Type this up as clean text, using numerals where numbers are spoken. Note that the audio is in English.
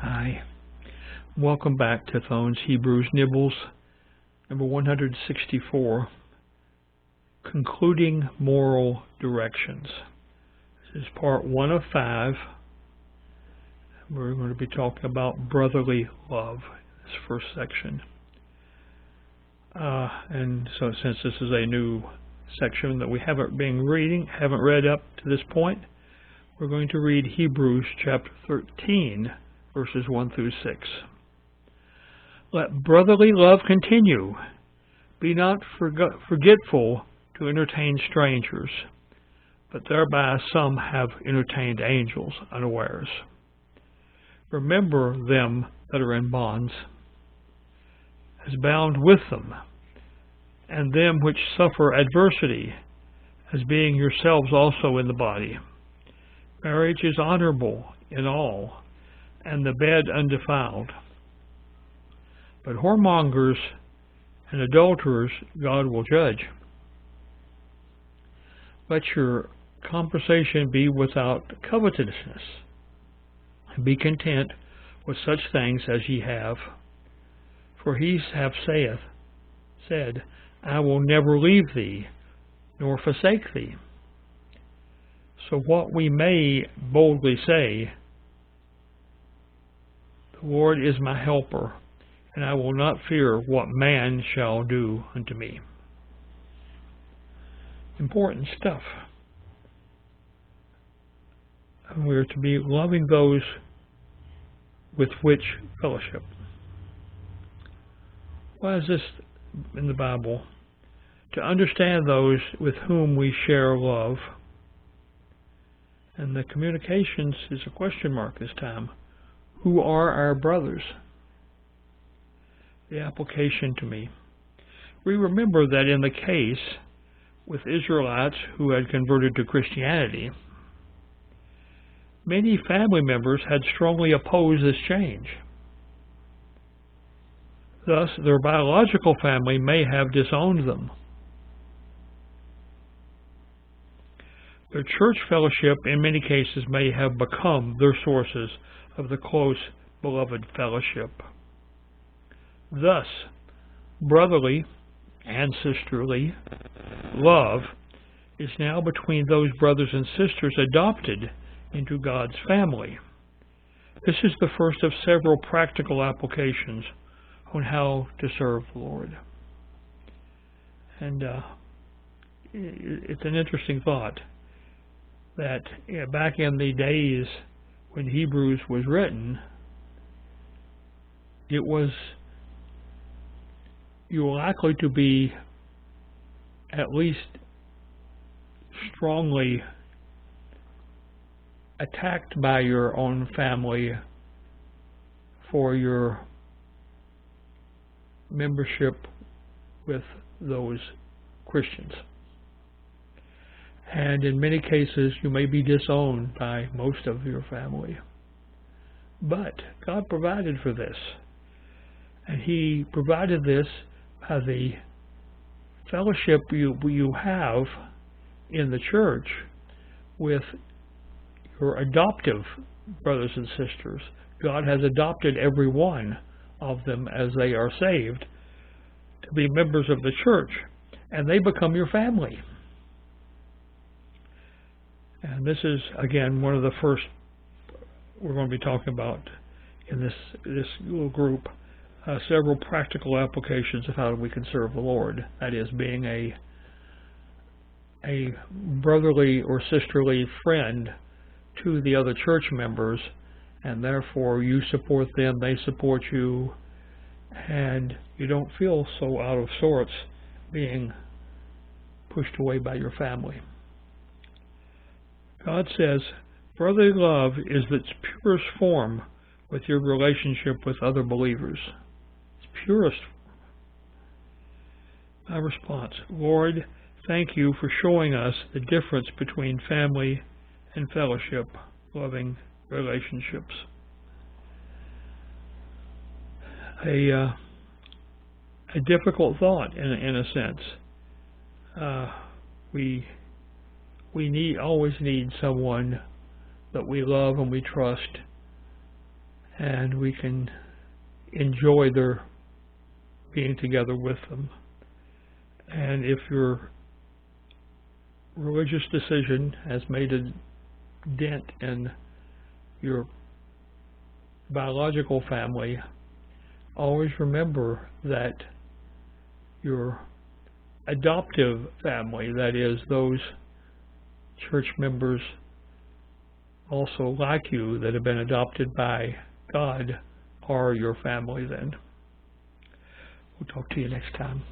Hi. Welcome back to Thone's Hebrews Nibbles, number 164, Concluding Moral Directions. This is part 1 of 5. We're going to be talking about brotherly love, this first section. And so since this is a new section that we haven't read up to this point, we're going to read Hebrews chapter 13, verses 1 through 6. Let brotherly love continue. Be not forgetful to entertain strangers, but thereby some have entertained angels unawares. Remember them that are in bonds, as bound with them, and them which suffer adversity, as being yourselves also in the body. Marriage is honorable in all, and the bed undefiled. But whoremongers and adulterers God will judge. Let your conversation be without covetousness, and be content with such things as ye have. For he hath said, I will never leave thee, nor forsake thee. So what we may boldly say, the Lord is my helper, and I will not fear what man shall do unto me. Important stuff. And we are to be loving those with which fellowship. Why is this in the Bible? To understand those with whom we share love. And the communications is a question mark this time. Who are our brothers? The application to me. We remember that in the case with Israelites who had converted to Christianity, many family members had strongly opposed this change. Thus, their biological family may have disowned them. Their church fellowship, in many cases, may have become their sources of the close, beloved fellowship. Thus, brotherly and sisterly love is now between those brothers and sisters adopted into God's family. This is the first of several practical applications on how to serve the Lord. And it's an interesting thought that back in the days when Hebrews was written, you were likely to be at least strongly attacked by your own family for your membership with those Christians. And in many cases, you may be disowned by most of your family. But God provided for this. And He provided this by the fellowship you have in the church with your adoptive brothers and sisters. God has adopted every one of them as they are saved to be members of the church, and they become your family. And this is, again, one of the first we're going to be talking about in this little group, several practical applications of how we can serve the Lord. That is, being a brotherly or sisterly friend to the other church members, and therefore you support them, they support you, and you don't feel so out of sorts being pushed away by your family. God says, brotherly love is its purest form with your relationship with other believers. It's purest. My response, Lord, thank you for showing us the difference between family and fellowship, loving relationships. A difficult thought in a sense. We always need someone that we love and we trust and we can enjoy their being together with them. And if your religious decision has made a dent in your biological family, always remember that your adoptive family, that is, those church members also like you that have been adopted by God, are your family then. We'll talk to you next time.